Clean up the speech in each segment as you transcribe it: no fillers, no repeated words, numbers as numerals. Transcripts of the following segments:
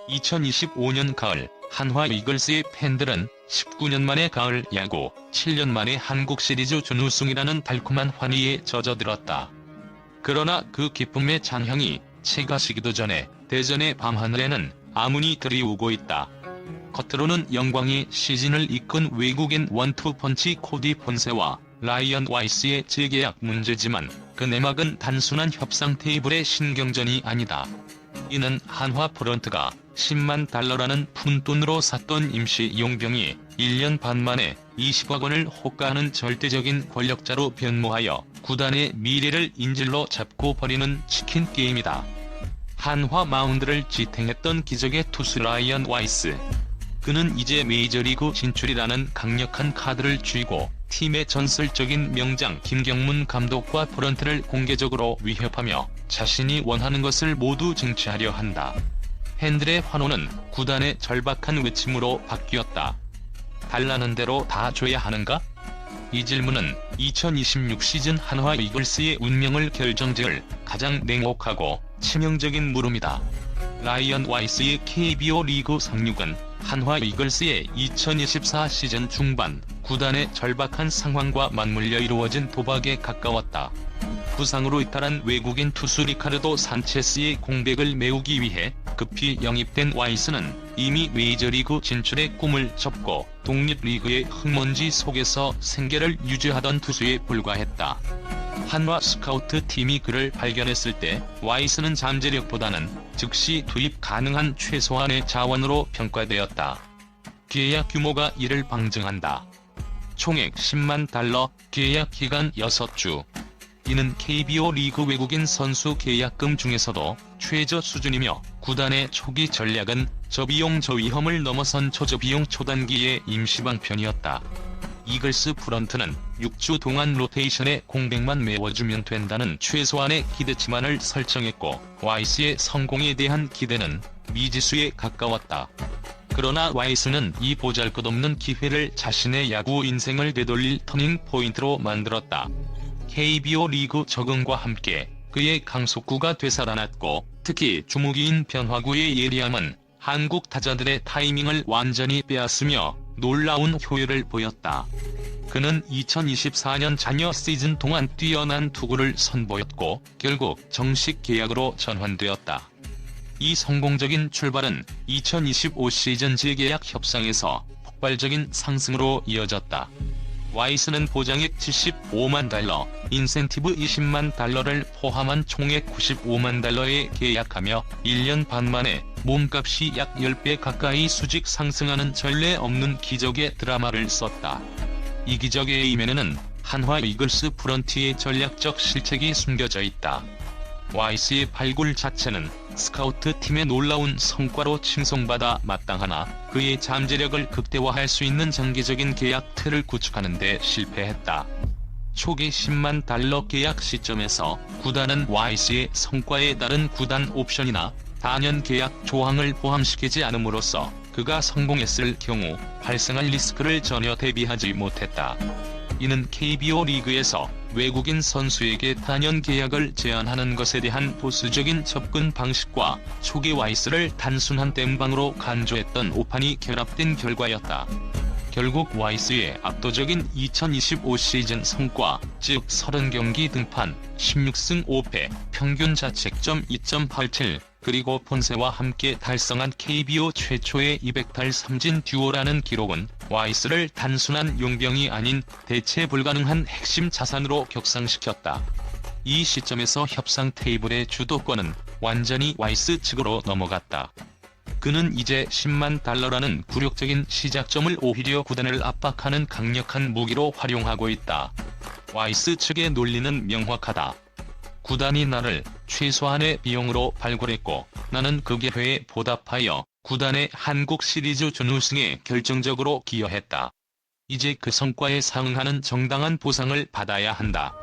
2025년 가을 한화 이글스의 팬들은 19년 만에 가을 야구, 7년 만에 한국 시리즈 준우승이라는 달콤한 환희에 젖어들었다. 그러나 그 기쁨의 잔향이 채가시기도 전에 대전의 밤하늘에는 아문이 들이오고 있다. 겉으로는 영광의 시즌을 이끈 외국인 원투펀치 코디 폰세와 라이언 와이스의 재계약 문제지만 그 내막은 단순한 협상 테이블의 신경전이 아니다. 이는 한화 프런트가 10만 달러라는 푼돈으로 샀던 임시 용병이 1년 반 만에 20억 원을 호가하는 절대적인 권력자로 변모하여 구단의 미래를 인질로 잡고 버리는 치킨 게임이다. 한화 마운드를 지탱했던 기적의 투수 라이언 와이스. 그는 이제 메이저리그 진출이라는 강력한 카드를 쥐고 팀의 전설적인 명장 김경문 감독과 프런트를 공개적으로 위협하며 자신이 원하는 것을 모두 쟁취하려 한다. 팬들의 환호는 구단의 절박한 외침으로 바뀌었다. 달라는 대로 다 줘야 하는가? 이 질문은 2026 시즌 한화 이글스의 운명을 결정지을 가장 냉혹하고 치명적인 물음이다. 라이언 와이스의 KBO 리그 상륙은 한화 이글스의 2024 시즌 중반 구단의 절박한 상황과 맞물려 이루어진 도박에 가까웠다. 부상으로 이탈한 외국인 투수 리카르도 산체스의 공백을 메우기 위해 급히 영입된 와이스는 이미 메이저리그 진출의 꿈을 접고 독립리그의 흙먼지 속에서 생계를 유지하던 투수에 불과했다. 한화 스카우트 팀이 그를 발견했을 때 와이스는 잠재력보다는 즉시 투입 가능한 최소한의 자원으로 평가되었다. 계약 규모가 이를 방증한다. 총액 10만 달러, 계약 기간 6주. 이는 KBO 리그 외국인 선수 계약금 중에서도 최저 수준이며 구단의 초기 전략은 저비용 저위험을 넘어선 초저비용 초단기의 임시방편이었다. 이글스 프런트는 6주 동안 로테이션에 공백만 메워주면 된다는 최소한의 기대치만을 설정했고 와이스의 성공에 대한 기대는 미지수에 가까웠다. 그러나 와이스는 이 보잘것없는 기회를 자신의 야구 인생을 되돌릴 터닝 포인트로 만들었다. KBO 리그 적응과 함께 그의 강속구가 되살아났고 특히 주무기인 변화구의 예리함은 한국 타자들의 타이밍을 완전히 빼앗으며 놀라운 효율을 보였다. 그는 2024년 잔여 시즌 동안 뛰어난 투구를 선보였고 결국 정식 계약으로 전환되었다. 이 성공적인 출발은 2025 시즌 재계약 협상에서 폭발적인 상승으로 이어졌다. 와이스는 보장액 75만 달러, 인센티브 20만 달러를 포함한 총액 95만 달러에 계약하며 1년 반 만에 몸값이 약 10배 가까이 수직 상승하는 전례 없는 기적의 드라마를 썼다. 이 기적의 이면에는 한화 이글스 프런트의 전략적 실책이 숨겨져 있다. 와이스의 발굴 자체는 스카우트 팀의 놀라운 성과로 칭송받아 마땅하나 그의 잠재력을 극대화할 수 있는 장기적인 계약 틀을 구축하는 데 실패했다. 초기 10만 달러 계약 시점에서 구단은 와이스의 성과에 따른 구단 옵션이나 단연 계약 조항을 포함시키지 않음으로써 그가 성공했을 경우 발생할 리스크를 전혀 대비하지 못했다. 이는 KBO 리그에서 외국인 선수에게 단연 계약을 제한하는 것에 대한 보수적인 접근 방식과 초기 와이스를 단순한 땜방으로 간주했던 오판이 결합된 결과였다. 결국 와이스의 압도적인 2025 시즌 성과, 즉 30경기 등판, 16승 5패, 평균 자책점 2.87, 그리고 폰세와 함께 달성한 KBO 최초의 200달 삼진 듀오라는 기록은 와이스를 단순한 용병이 아닌 대체 불가능한 핵심 자산으로 격상시켰다. 이 시점에서 협상 테이블의 주도권은 완전히 와이스 측으로 넘어갔다. 그는 이제 10만 달러라는 굴욕적인 시작점을 오히려 구단을 압박하는 강력한 무기로 활용하고 있다. 와이스 측의 논리는 명확하다. 구단이 나를 최소한의 비용으로 발굴했고 나는 그 기회에 보답하여 구단의 한국 시리즈 준우승에 결정적으로 기여했다. 이제 그 성과에 상응하는 정당한 보상을 받아야 한다.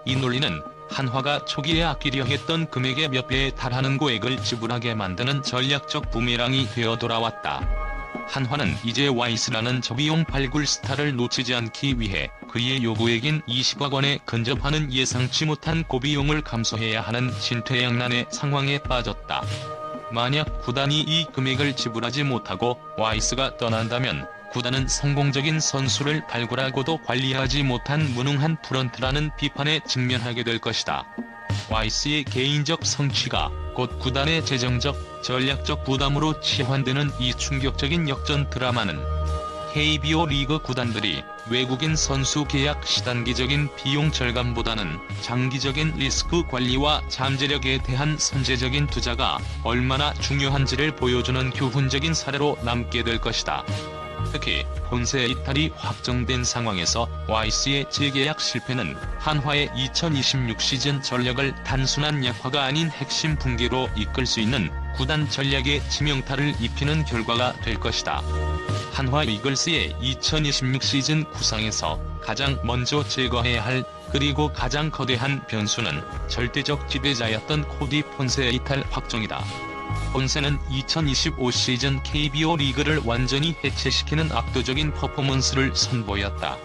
이 논리는 한화가 초기에 아끼려 했던 금액의 몇 배에 달하는 고액을 지불하게 만드는 전략적 부메랑이 되어 돌아왔다. 한화는 이제 와이스라는 저비용 발굴 스타를 놓치지 않기 위해 그의 요구액인 20억 원에 근접하는 예상치 못한 고비용을 감수해야 하는 진퇴양난의 상황에 빠졌다. 만약 구단이 이 금액을 지불하지 못하고 와이스가 떠난다면 구단은 성공적인 선수를 발굴하고도 관리하지 못한 무능한 프런트라는 비판에 직면하게 될 것이다. 와이스의 개인적 성취가 곧 구단의 재정적, 전략적 부담으로 치환되는 이 충격적인 역전 드라마는 KBO 리그 구단들이 외국인 선수 계약 시 단기적인 비용 절감보다는 장기적인 리스크 관리와 잠재력에 대한 선제적인 투자가 얼마나 중요한지를 보여주는 교훈적인 사례로 남게 될 것이다. 특히 본세 이탈이 확정된 상황에서 와이스의 재계약 실패는 한화의 2026 시즌 전력을 단순한 약화가 아닌 핵심 붕괴로 이끌 수 있는 구단 전략에 치명타를 입히는 결과가 될 것이다. 한화 이글스의 2026 시즌 구상에서 가장 먼저 제거해야 할 그리고 가장 거대한 변수는 절대적 지배자였던 코디 폰세의 이탈 확정이다. 폰세는 2025 시즌 KBO 리그를 완전히 해체시키는 압도적인 퍼포먼스를 선보였다.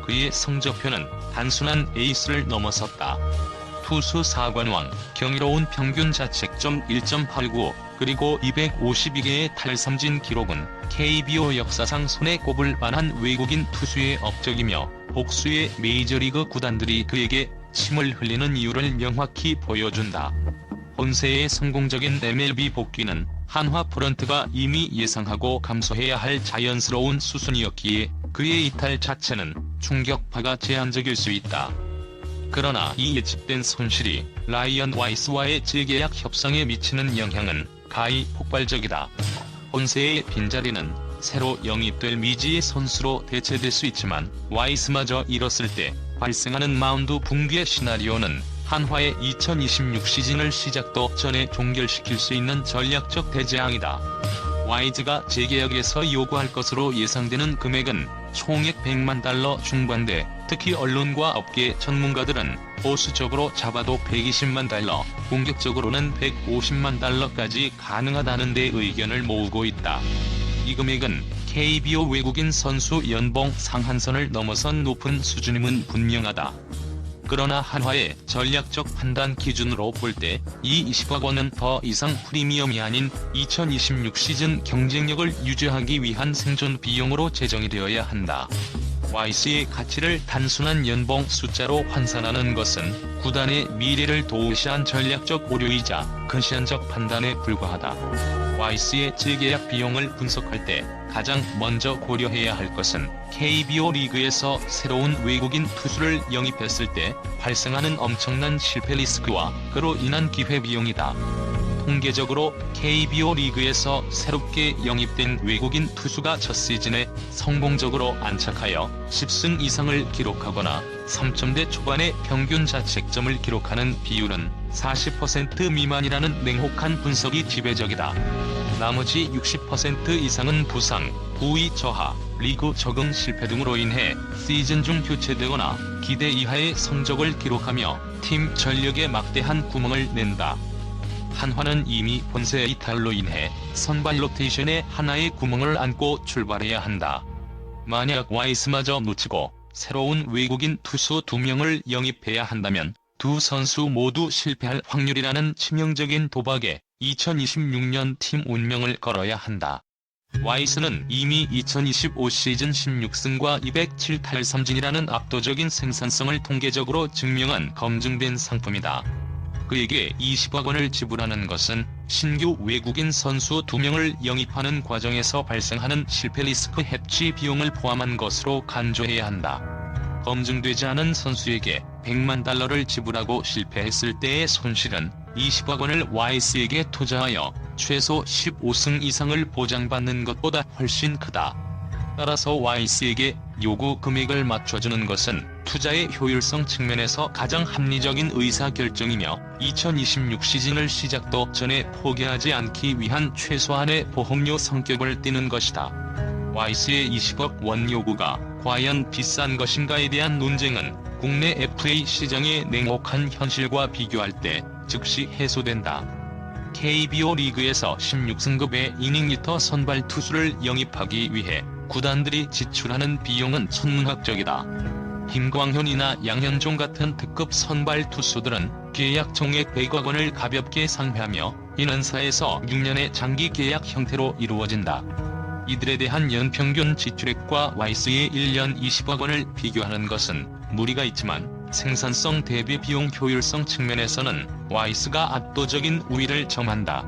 그의 성적표는 단순한 에이스를 넘어섰다. 투수 4관왕, 경이로운 평균 자책점 1.89, 그리고 252개의 탈삼진 기록은 KBO 역사상 손에 꼽을 만한 외국인 투수의 업적이며 복수의 메이저리그 구단들이 그에게 침을 흘리는 이유를 명확히 보여준다. 폰세의 성공적인 MLB 복귀는 한화 프런트가 이미 예상하고 감수해야 할 자연스러운 수순이었기에 그의 이탈 자체는 충격파가 제한적일 수 있다. 그러나 이 예측된 손실이 라이언 와이스와의 재계약 협상에 미치는 영향은 가히 폭발적이다. 폰세의 빈자리는 새로 영입될 미지의 선수로 대체될 수 있지만 와이스마저 잃었을 때 발생하는 마운드 붕괴 시나리오는 한화의 2026 시즌을 시작도 전에 종결시킬 수 있는 전략적 대재앙이다. 와이즈가 재계약에서 요구할 것으로 예상되는 금액은 총액 100만 달러 중반대, 특히 언론과 업계 전문가들은 보수적으로 잡아도 120만 달러, 공격적으로는 150만 달러까지 가능하다는 데 의견을 모으고 있다. 이 금액은 KBO 외국인 선수 연봉 상한선을 넘어선 높은 수준임은 분명하다. 그러나 한화의 전략적 판단 기준으로 볼 때 이 20억 원은 더 이상 프리미엄이 아닌 2026 시즌 경쟁력을 유지하기 위한 생존 비용으로 제정이 되어야 한다. 와이스의 가치를 단순한 연봉 숫자로 환산하는 것은 구단의 미래를 도우시한 전략적 오류이자 근시안적 판단에 불과하다. 와이스의 재계약 비용을 분석할 때 가장 먼저 고려해야 할 것은 KBO 리그에서 새로운 외국인 투수를 영입했을 때 발생하는 엄청난 실패 리스크와 그로 인한 기회비용이다. 통계적으로 KBO 리그에서 새롭게 영입된 외국인 투수가 첫 시즌에 성공적으로 안착하여 10승 이상을 기록하거나 3점대 초반의 평균 자책점을 기록하는 비율은 40% 미만이라는 냉혹한 분석이 지배적이다. 나머지 60% 이상은 부상, 부위 저하, 리그 적응 실패 등으로 인해 시즌 중 교체되거나 기대 이하의 성적을 기록하며 팀 전력에 막대한 구멍을 낸다. 한화는 이미 폰세 이탈로 인해 선발 로테이션에 하나의 구멍을 안고 출발해야 한다. 만약 와이스마저 놓치고 새로운 외국인 투수 2명을 영입해야 한다면 두 선수 모두 실패할 확률이라는 치명적인 도박에 2026년 팀 운명을 걸어야 한다. 와이스는 이미 2025 시즌 16승과 207 탈삼진이라는 압도적인 생산성을 통계적으로 증명한 검증된 상품이다. 그에게 20억 원을 지불하는 것은 신규 외국인 선수 2명을 영입하는 과정에서 발생하는 실패 리스크 해치 비용을 포함한 것으로 간주해야 한다. 검증되지 않은 선수에게 100만 달러를 지불하고 실패했을 때의 손실은 20억 원을 와이스에게 투자하여 최소 15승 이상을 보장받는 것보다 훨씬 크다. 따라서 와이스에게 요구 금액을 맞춰주는 것은 투자의 효율성 측면에서 가장 합리적인 의사결정이며 2026 시즌을 시작도 전에 포기하지 않기 위한 최소한의 보험료 성격을 띠는 것이다. 와이스의 20억 원 요구가 과연 비싼 것인가에 대한 논쟁은 국내 FA 시장의 냉혹한 현실과 비교할 때 즉시 해소된다. KBO 리그에서 16승급의 이닝 리터 선발 투수를 영입하기 위해 구단들이 지출하는 비용은 천문학적이다. 김광현이나 양현종 같은 특급 선발 투수들은 계약 총액 100억 원을 가볍게 상회하며 이는 4에서 6년의 장기 계약 형태로 이루어진다. 이들에 대한 연평균 지출액과 와이스의 1년 20억 원을 비교하는 것은 무리가 있지만 생산성 대비 비용 효율성 측면에서는 와이스가 압도적인 우위를 점한다.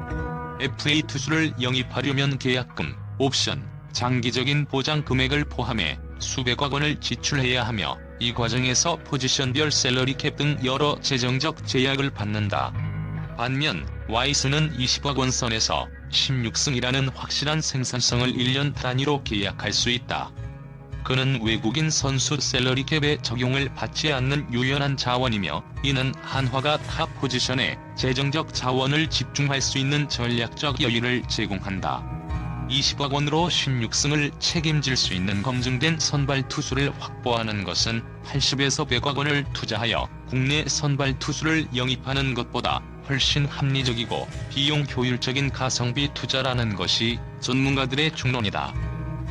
FA 투수를 영입하려면 계약금, 옵션, 장기적인 보장 금액을 포함해 수백억 원을 지출해야 하며 이 과정에서 포지션별 샐러리캡 등 여러 재정적 제약을 받는다. 반면 와이스는 20억 원 선에서 16승이라는 확실한 생산성을 1년 단위로 계약할 수 있다. 그는 외국인 선수 샐러리캡에 적용을 받지 않는 유연한 자원이며 이는 한화가 탑 포지션에 재정적 자원을 집중할 수 있는 전략적 여유를 제공한다. 20억 원으로 16승을 책임질 수 있는 검증된 선발 투수를 확보하는 것은 80에서 100억 원을 투자하여 국내 선발 투수를 영입하는 것보다 훨씬 합리적이고 비용 효율적인 가성비 투자라는 것이 전문가들의 중론이다.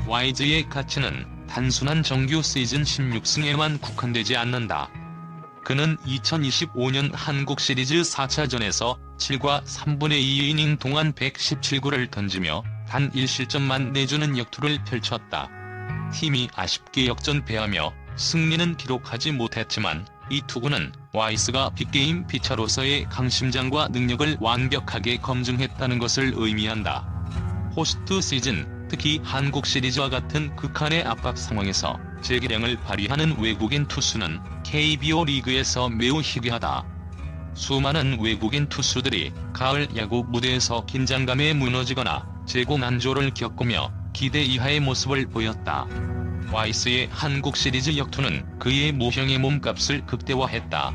와이즈의 가치는 단순한 정규 시즌 16승에만 국한되지 않는다. 그는 2025년 한국 시리즈 4차전에서 7과 3분의 2이닝 동안 117구를 던지며 단 1실점만 내주는 역투를 펼쳤다. 팀이 아쉽게 역전패하며 승리는 기록하지 못했지만 이 투구는 와이스가 빅게임 피처로서의 강심장과 능력을 완벽하게 검증했다는 것을 의미한다. 포스트 시즌, 특히 한국 시리즈와 같은 극한의 압박 상황에서 재기량을 발휘하는 외국인 투수는 KBO 리그에서 매우 희귀하다. 수많은 외국인 투수들이 가을 야구 무대에서 긴장감에 무너지거나 재고 난조를 겪으며 기대 이하의 모습을 보였다. 와이스의 한국 시리즈 역투는 그의 모형의 몸값을 극대화했다.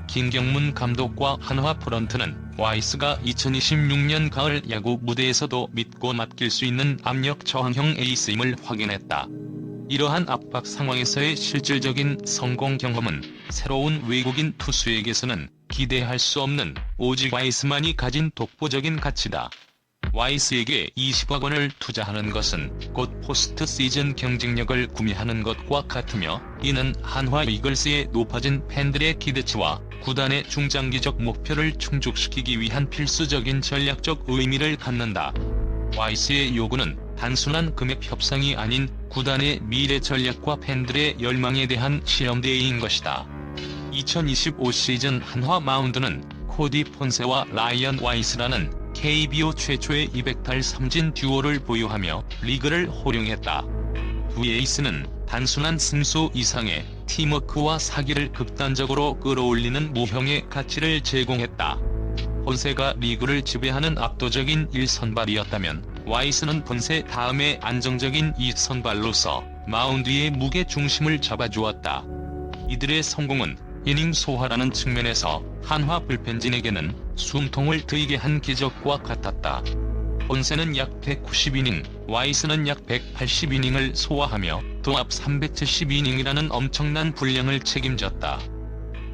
김경문 감독과 한화 프런트는 와이스가 2026년 가을 야구 무대에서도 믿고 맡길 수 있는 압력 저항형 에이스임을 확인했다. 이러한 압박 상황에서의 실질적인 성공 경험은 새로운 외국인 투수에게서는 기대할 수 없는 오직 와이스만이 가진 독보적인 가치다. 와이스에게 20억 원을 투자하는 것은 곧 포스트 시즌 경쟁력을 구매하는 것과 같으며 이는 한화 이글스의 높아진 팬들의 기대치와 구단의 중장기적 목표를 충족시키기 위한 필수적인 전략적 의미를 갖는다. 와이스의 요구는 단순한 금액 협상이 아닌 구단의 미래 전략과 팬들의 열망에 대한 실험대회인 것이다. 2025 시즌 한화 마운드는 코디 폰세와 라이언 와이스라는 KBO 최초의 200달 삼진 듀오를 보유하며 리그를 호령했다. 두 에이스는 단순한 승수 이상의 팀워크와 사기를 극단적으로 끌어올리는 모형의 가치를 제공했다. 폰세가 리그를 지배하는 압도적인 1선발이었다면 와이스는 폰세 다음에 안정적인 2선발로서 마운드의 무게 중심을 잡아주었다. 이들의 성공은 이닝 소화라는 측면에서 한화 불펜진에게는 숨통을 트이게 한 기적과 같았다. 폰세는 약 190이닝, 와이스는 약 180이닝을 소화하며 도합 370이닝이라는 엄청난 분량을 책임졌다.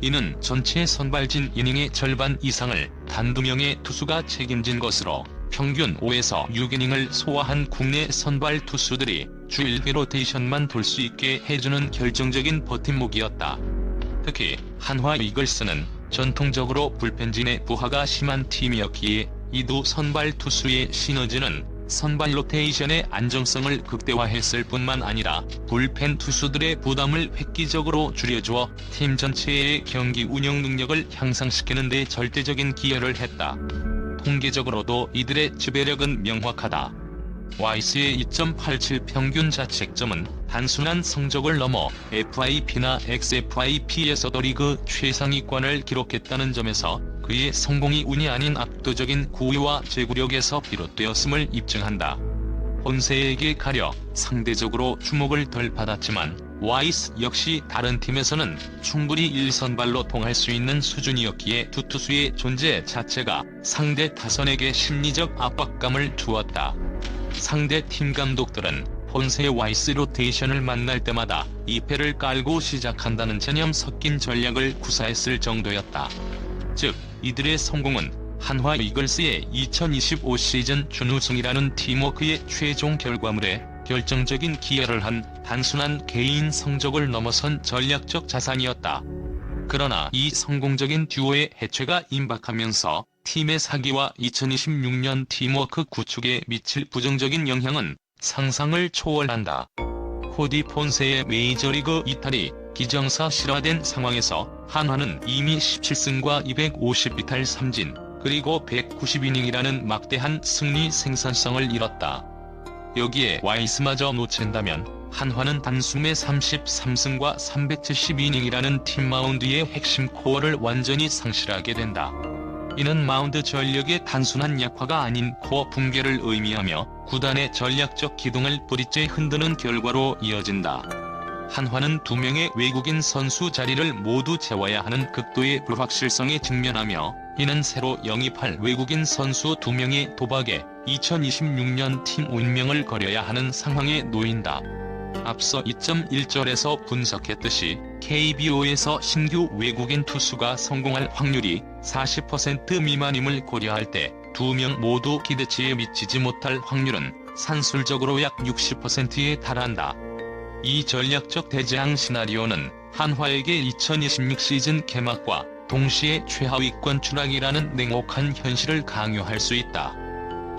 이는 전체 선발진 이닝의 절반 이상을 단두 명의 투수가 책임진 것으로 평균 5에서 6이닝을 소화한 국내 선발 투수들이 주 1회 로테이션만 돌 수 있게 해주는 결정적인 버팀목이었다. 특히 한화 이글스는 전통적으로 불펜진의 부하가 심한 팀이었기에 이 두 선발 투수의 시너지는 선발 로테이션의 안정성을 극대화했을 뿐만 아니라 불펜 투수들의 부담을 획기적으로 줄여주어 팀 전체의 경기 운영 능력을 향상시키는 데 절대적인 기여를 했다. 통계적으로도 이들의 지배력은 명확하다. 와이스의 2.87 평균 자책점은 단순한 성적을 넘어 FIP나 XFIP에서도 리그 최상위권을 기록했다는 점에서 그의 성공이 운이 아닌 압도적인 구위와 제구력에서 비롯되었음을 입증한다. 폰세에게 가려 상대적으로 주목을 덜 받았지만 와이스 역시 다른 팀에서는 충분히 1선발로 통할 수 있는 수준이었기에 두 투수의 존재 자체가 상대 타선에게 심리적 압박감을 주었다. 상대 팀 감독들은 폰세 와이스 로테이션을 만날 때마다 2패를 깔고 시작한다는 전념 섞인 전략을 구사했을 정도였다. 즉, 이들의 성공은 한화 이글스의 2025 시즌 준우승이라는 팀워크의 최종 결과물에 결정적인 기여를 한 단순한 개인 성적을 넘어선 전략적 자산이었다. 그러나 이 성공적인 듀오의 해체가 임박하면서 팀의 사기와 2026년 팀워크 구축에 미칠 부정적인 영향은 상상을 초월한다. 코디 폰세의 메이저리그 이탈이 기정사실화된 상황에서 한화는 이미 17승과 250비탈 3진, 그리고 190이닝이라는 막대한 승리 생산성을 잃었다. 여기에 와이스마저 놓친다면 한화는 단숨에 33승과 370이닝이라는 팀 마운드의 핵심 코어를 완전히 상실하게 된다. 이는 마운드 전력의 단순한 약화가 아닌 코어 붕괴를 의미하며 구단의 전략적 기둥을 뿌리째 흔드는 결과로 이어진다. 한화는 2명의 외국인 선수 자리를 모두 채워야 하는 극도의 불확실성에 직면하며 이는 새로 영입할 외국인 선수 2명의 도박에 2026년 팀 운명을 걸어야 하는 상황에 놓인다. 앞서 2.1절에서 분석했듯이 KBO에서 신규 외국인 투수가 성공할 확률이 40% 미만임을 고려할 때 2명 모두 기대치에 미치지 못할 확률은 산술적으로 약 60%에 달한다. 이 전략적 대재앙 시나리오는 한화에게 2026 시즌 개막과 동시에 최하위권 추락이라는 냉혹한 현실을 강요할 수 있다.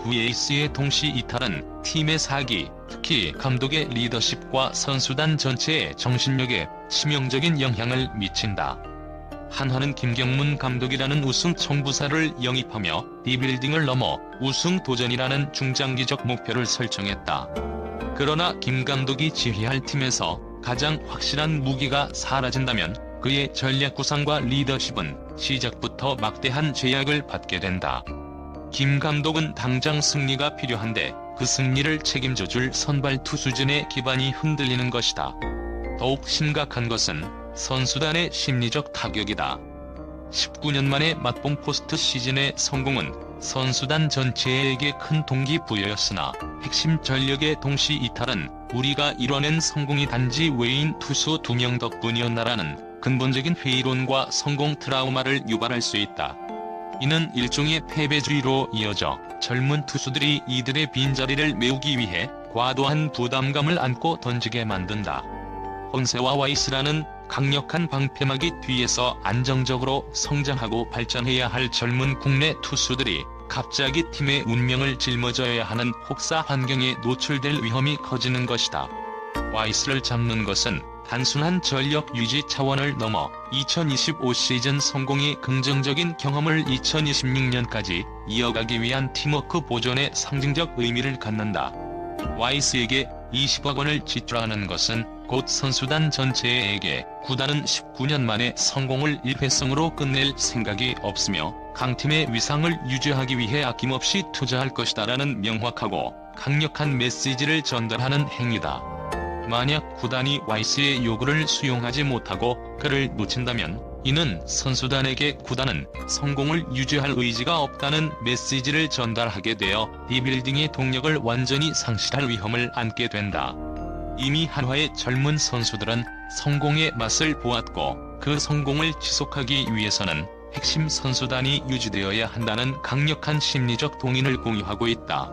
두 에이스의 동시 이탈은 팀의 사기, 특히 감독의 리더십과 선수단 전체의 정신력에 치명적인 영향을 미친다. 한화는 김경문 감독이라는 우승 청부사를 영입하며 리빌딩을 넘어 우승 도전이라는 중장기적 목표를 설정했다. 그러나 김 감독이 지휘할 팀에서 가장 확실한 무기가 사라진다면 그의 전략 구상과 리더십은 시작부터 막대한 제약을 받게 된다. 김 감독은 당장 승리가 필요한데 그 승리를 책임져줄 선발 투수진의 기반이 흔들리는 것이다. 더욱 심각한 것은 선수단의 심리적 타격이다. 19년 만에 맛본 포스트 시즌의 성공은 선수단 전체에게 큰 동기부여였으나 핵심 전력의 동시 이탈은 우리가 이뤄낸 성공이 단지 외인 투수 2명 덕분이었나라는 근본적인 회의론과 성공 트라우마를 유발할 수 있다. 이는 일종의 패배주의로 이어져 젊은 투수들이 이들의 빈자리를 메우기 위해 과도한 부담감을 안고 던지게 만든다. 폰세와 와이스라는 강력한 방패막이 뒤에서 안정적으로 성장하고 발전해야 할 젊은 국내 투수들이 갑자기 팀의 운명을 짊어져야 하는 혹사 환경에 노출될 위험이 커지는 것이다. 와이스를 잡는 것은 단순한 전력 유지 차원을 넘어 2025 시즌 성공의 긍정적인 경험을 2026년까지 이어가기 위한 팀워크 보존의 상징적 의미를 갖는다. 와이스에게 20억 원을 지출하는 것은 곧 선수단 전체에게 구단은 19년 만에 성공을 일회성으로 끝낼 생각이 없으며 강팀의 위상을 유지하기 위해 아낌없이 투자할 것이다라는 명확하고 강력한 메시지를 전달하는 행위다. 만약 구단이 와이스의 요구를 수용하지 못하고 그를 놓친다면 이는 선수단에게 구단은 성공을 유지할 의지가 없다는 메시지를 전달하게 되어 리빌딩의 동력을 완전히 상실할 위험을 안게 된다. 이미 한화의 젊은 선수들은 성공의 맛을 보았고 그 성공을 지속하기 위해서는 핵심 선수단이 유지되어야 한다는 강력한 심리적 동인을 공유하고 있다.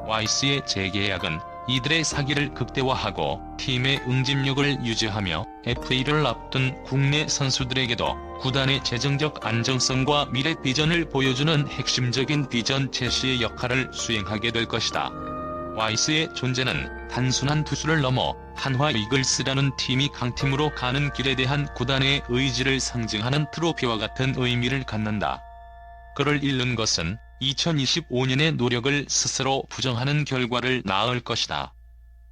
와이스의 재계약은 이들의 사기를 극대화하고 팀의 응집력을 유지하며 FA를 앞둔 국내 선수들에게도 구단의 재정적 안정성과 미래 비전을 보여주는 핵심적인 비전 제시의 역할을 수행하게 될 것이다. 와이스의 존재는 단순한 투수를 넘어 한화 이글스라는 팀이 강팀으로 가는 길에 대한 구단의 의지를 상징하는 트로피와 같은 의미를 갖는다. 그를 잃는 것은 2025년의 노력을 스스로 부정하는 결과를 낳을 것이다.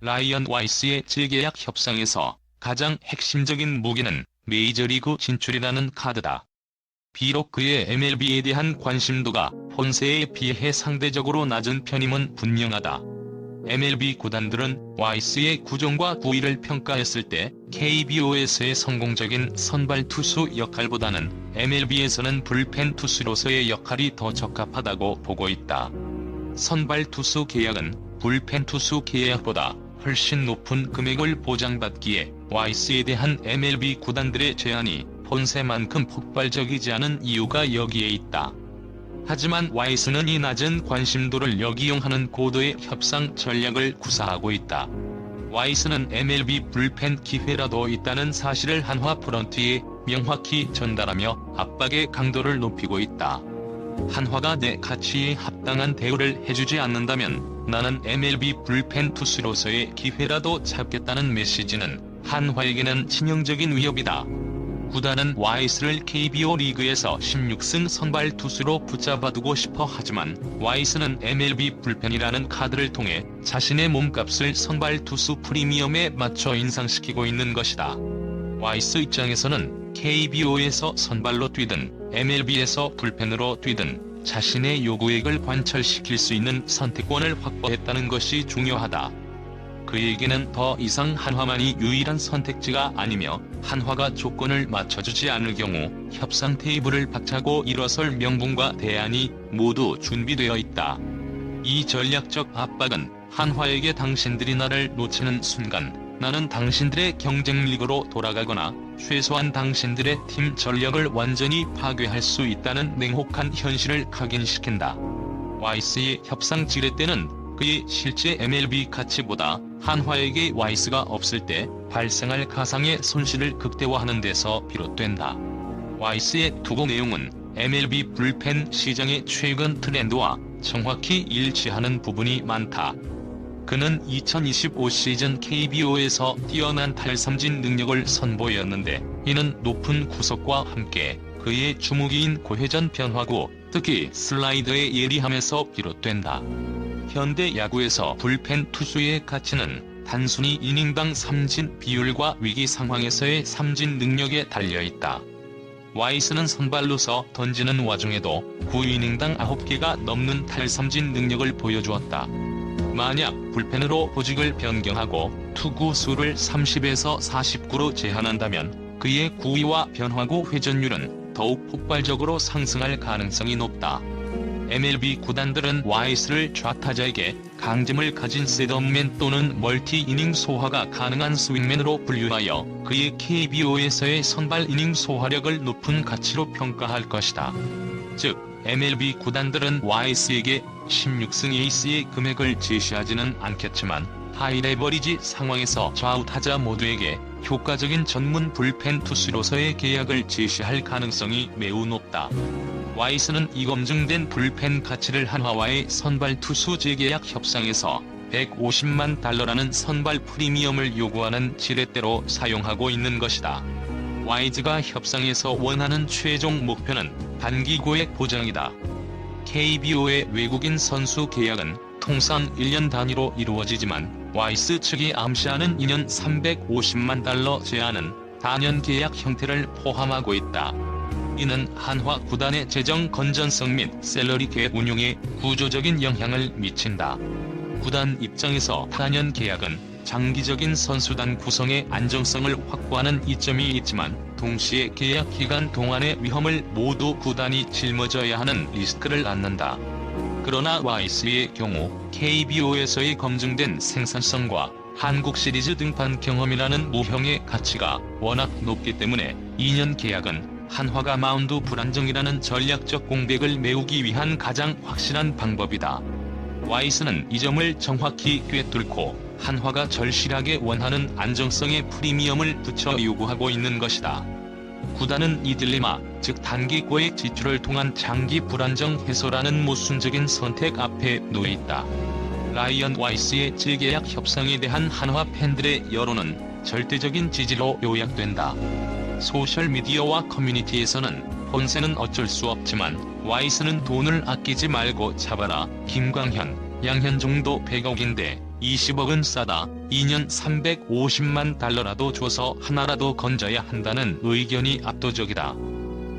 라이언 와이스의 재계약 협상에서 가장 핵심적인 무기는 메이저리그 진출이라는 카드다. 비록 그의 MLB에 대한 관심도가 폰세에 비해 상대적으로 낮은 편임은 분명하다. MLB 구단들은 와이스의 구종과 구위를 평가했을 때 KBO에서의 성공적인 선발 투수 역할보다는 MLB에서는 불펜 투수로서의 역할이 더 적합하다고 보고 있다. 선발 투수 계약은 불펜 투수 계약보다 훨씬 높은 금액을 보장받기에 와이스에 대한 MLB 구단들의 제안이 폰세만큼 폭발적이지 않은 이유가 여기에 있다. 하지만 와이스는 이 낮은 관심도를 역이용하는 고도의 협상 전략을 구사하고 있다. 와이스는 MLB 불펜 기회라도 있다는 사실을 한화 프런트에 명확히 전달하며 압박의 강도를 높이고 있다. 한화가 내 가치에 합당한 대우를 해주지 않는다면 나는 MLB 불펜 투수로서의 기회라도 잡겠다는 메시지는 한화에게는 치명적인 위협이다. 구단은 와이스를 KBO 리그에서 16승 선발 투수로 붙잡아두고 싶어 하지만 와이스는 MLB 불펜이라는 카드를 통해 자신의 몸값을 선발 투수 프리미엄에 맞춰 인상시키고 있는 것이다. 와이스 입장에서는 KBO에서 선발로 뛰든 MLB에서 불펜으로 뛰든 자신의 요구액을 관철시킬 수 있는 선택권을 확보했다는 것이 중요하다. 그에게는 더 이상 한화만이 유일한 선택지가 아니며 한화가 조건을 맞춰주지 않을 경우 협상 테이블을 박차고 일어설 명분과 대안이 모두 준비되어 있다. 이 전략적 압박은 한화에게 당신들이 나를 놓치는 순간 나는 당신들의 경쟁리그로 돌아가거나 최소한 당신들의 팀 전력을 완전히 파괴할 수 있다는 냉혹한 현실을 각인시킨다. 와이스의 협상 지뢰 때는 그의 실제 MLB 가치보다 한화에게 와이스가 없을 때 발생할 가상의 손실을 극대화하는 데서 비롯된다. 와이스의 투구 내용은 MLB 불펜 시장의 최근 트렌드와 정확히 일치하는 부분이 많다. 그는 2025 시즌 KBO에서 뛰어난 탈삼진 능력을 선보였는데 이는 높은 구속과 함께 그의 주무기인 고회전 변화구, 특히 슬라이더의 예리함에서 비롯된다. 현대 야구에서 불펜 투수의 가치는 단순히 이닝당 삼진 비율과 위기 상황에서의 삼진 능력에 달려있다. 와이스는 선발로서 던지는 와중에도 9이닝당 9개가 넘는 탈삼진 능력을 보여주었다. 만약 불펜으로 보직을 변경하고 투구 수를 30에서 49로 제한한다면 그의 구위와 변화구 회전율은 더욱 폭발적으로 상승할 가능성이 높다. MLB 구단들은 와이스를 좌타자에게 강점을 가진 셋업맨 또는 멀티-이닝 소화가 가능한 스윙맨으로 분류하여 그의 KBO에서의 선발 이닝 소화력을 높은 가치로 평가할 것이다. 즉, MLB 구단들은 와이스에게 16승 에이스의 금액을 제시하지는 않겠지만 하이레버리지 상황에서 좌우타자 모두에게 효과적인 전문 불펜 투수로서의 계약을 제시할 가능성이 매우 높다. 와이스는 이 검증된 불펜 가치를 한화와의 선발 투수 재계약 협상에서 $150만 달러라는 선발 프리미엄을 요구하는 지렛대로 사용하고 있는 것이다. 와이즈가 협상에서 원하는 최종 목표는 단기 고액 보장이다. KBO의 외국인 선수 계약은 통상 1년 단위로 이루어지지만 와이스 측이 암시하는 2년 $350만 달러 제한은 단연 계약 형태를 포함하고 있다. 이는 한화 구단의 재정 건전성 및 샐러리 계획 운용에 구조적인 영향을 미친다. 구단 입장에서 단연 계약은 장기적인 선수단 구성의 안정성을 확보하는 이점이 있지만 동시에 계약 기간 동안의 위험을 모두 구단이 짊어져야 하는 리스크를 안는다. 그러나 와이스의 경우 KBO에서의 검증된 생산성과 한국 시리즈 등판 경험이라는 무형의 가치가 워낙 높기 때문에 2년 계약은 한화가 마운드 불안정이라는 전략적 공백을 메우기 위한 가장 확실한 방법이다. 와이스는 이 점을 정확히 꿰뚫고 한화가 절실하게 원하는 안정성의 프리미엄을 붙여 요구하고 있는 것이다. 구단은 이 딜레마, 즉 단기 고액 지출을 통한 장기 불안정 해소라는 모순적인 선택 앞에 놓여 있다. 라이언 와이스의 재계약 협상에 대한 한화 팬들의 여론은 절대적인 지지로 요약된다. 소셜미디어와 커뮤니티에서는 본세는 어쩔 수 없지만 와이스는 돈을 아끼지 말고 잡아라. 김광현, 양현종도 100억인데 20억은 싸다. 2년 $350만 달러라도 줘서 하나라도 건져야 한다는 의견이 압도적이다.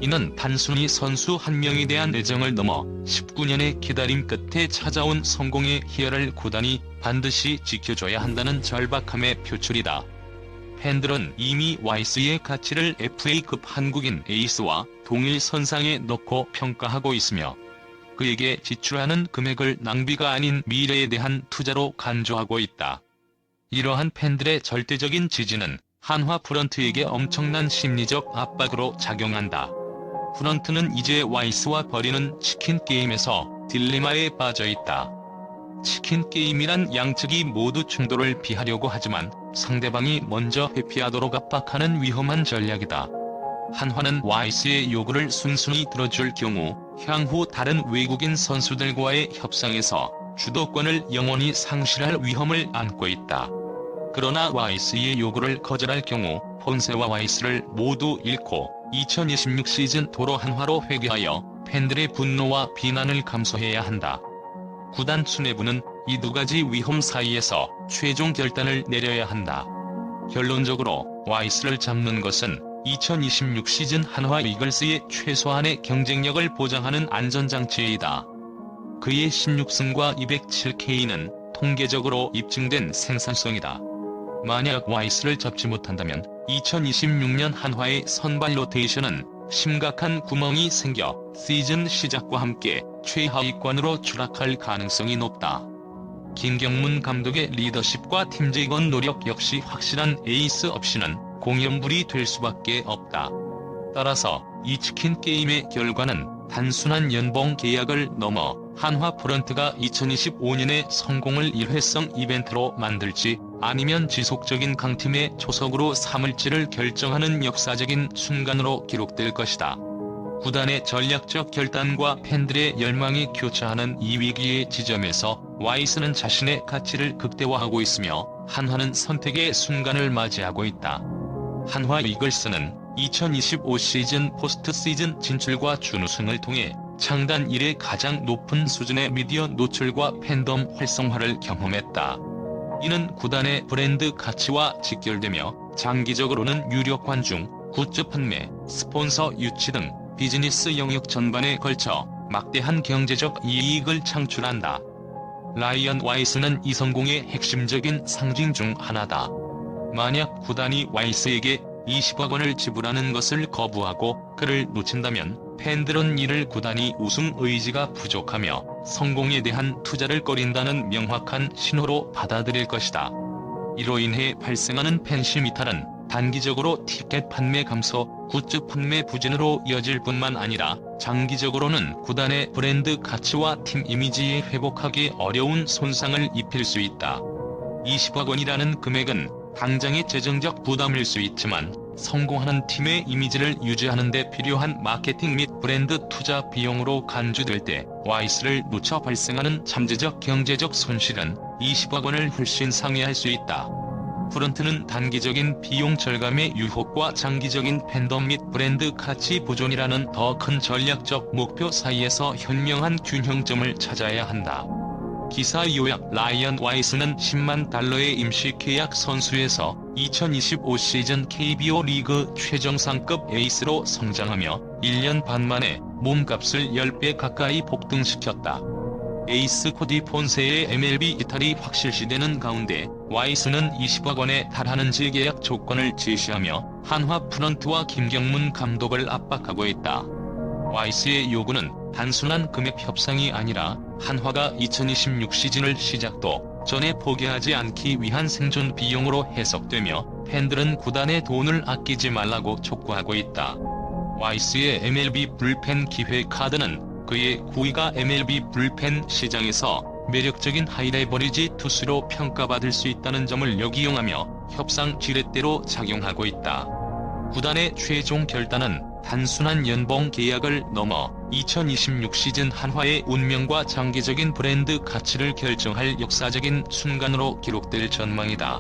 이는 단순히 선수 한 명에 대한 애정을 넘어 19년의 기다림 끝에 찾아온 성공의 희열을 구단이 반드시 지켜줘야 한다는 절박함의 표출이다. 팬들은 이미 와이스의 가치를 FA급 한국인 에이스와 동일 선상에 놓고 평가하고 있으며 그에게 지출하는 금액을 낭비가 아닌 미래에 대한 투자로 간주하고 있다. 이러한 팬들의 절대적인 지지는 한화 프런트에게 엄청난 심리적 압박으로 작용한다. 프런트는 이제 와이스와 벌이는 치킨 게임에서 딜레마에 빠져 있다. 치킨 게임이란 양측이 모두 충돌을 피하려고 하지만 상대방이 먼저 회피하도록 압박하는 위험한 전략이다. 한화는 와이스의 요구를 순순히 들어줄 경우 향후 다른 외국인 선수들과의 협상에서 주도권을 영원히 상실할 위험을 안고 있다. 그러나 와이스의 요구를 거절할 경우 폰세와 와이스를 모두 잃고 2026 시즌 도로 한화로 회귀하여 팬들의 분노와 비난을 감수해야 한다. 구단 수뇌부는 이 두 가지 위험 사이에서 최종 결단을 내려야 한다. 결론적으로 와이스를 잡는 것은 2026 시즌 한화 이글스의 최소한의 경쟁력을 보장하는 안전장치이다. 그의 16승과 207K는 통계적으로 입증된 생산성이다. 만약 와이스를 잡지 못한다면 2026년 한화의 선발 로테이션은 심각한 구멍이 생겨 시즌 시작과 함께 최하위권으로 추락할 가능성이 높다. 김경문 감독의 리더십과 팀직원 노력 역시 확실한 에이스 없이는 공연불이 될 수밖에 없다. 따라서 이 치킨 게임의 결과는 단순한 연봉 계약을 넘어 한화 프런트가 2025년에 성공을 일회성 이벤트로 만들지 아니면 지속적인 강팀의 초석으로 삼을지를 결정하는 역사적인 순간으로 기록될 것이다. 구단의 전략적 결단과 팬들의 열망이 교차하는 이 위기의 지점에서 와이스는 자신의 가치를 극대화하고 있으며 한화는 선택의 순간을 맞이하고 있다. 한화 이글스는 2025 시즌 포스트 시즌 진출과 준우승을 통해 창단 이래 가장 높은 수준의 미디어 노출과 팬덤 활성화를 경험했다. 이는 구단의 브랜드 가치와 직결되며 장기적으로는 유력 관중, 굿즈 판매, 스폰서 유치 등 비즈니스 영역 전반에 걸쳐 막대한 경제적 이익을 창출한다. 라이언 와이스는 이 성공의 핵심적인 상징 중 하나다. 만약 구단이 와이스에게 20억 원을 지불하는 것을 거부하고 그를 놓친다면 팬들은 이를 구단이 우승 의지가 부족하며 성공에 대한 투자를 꺼린다는 명확한 신호로 받아들일 것이다. 이로 인해 발생하는 팬심 이탈은 단기적으로 티켓 판매 감소, 굿즈 판매 부진으로 이어질 뿐만 아니라 장기적으로는 구단의 브랜드 가치와 팀 이미지에 회복하기 어려운 손상을 입힐 수 있다. 20억 원이라는 금액은 당장의 재정적 부담일 수 있지만 성공하는 팀의 이미지를 유지하는 데 필요한 마케팅 및 브랜드 투자 비용으로 간주될 때 와이스를 놓쳐 발생하는 잠재적 경제적 손실은 20억 원을 훨씬 상회할 수 있다. 프런트는 단기적인 비용 절감의 유혹과 장기적인 팬덤 및 브랜드 가치 보존이라는 더 큰 전략적 목표 사이에서 현명한 균형점을 찾아야 한다. 기사 요약 라이언 와이스는 10만 달러의 임시 계약 선수에서 2025 시즌 KBO 리그 최정상급 에이스로 성장하며 1년 반 만에 몸값을 10배 가까이 폭등시켰다. 에이스 코디 폰세의 MLB 이탈이 확실시되는 가운데 와이스는 20억 원에 달하는 재계약 조건을 제시하며 한화 프런트와 김경문 감독을 압박하고 있다. 와이스의 요구는 단순한 금액 협상이 아니라 한화가 2026 시즌을 시작도 전에 포기하지 않기 위한 생존 비용으로 해석되며 팬들은 구단의 돈을 아끼지 말라고 촉구하고 있다. 와이스의 MLB 불펜 기회 카드는 그의 구위가 MLB 불펜 시장에서 매력적인 하이레버리지 투수로 평가받을 수 있다는 점을 역이용하며 협상 지렛대로 작용하고 있다. 구단의 최종 결단은 단순한 연봉 계약을 넘어 2026 시즌 한화의 운명과 장기적인 브랜드 가치를 결정할 역사적인 순간으로 기록될 전망이다.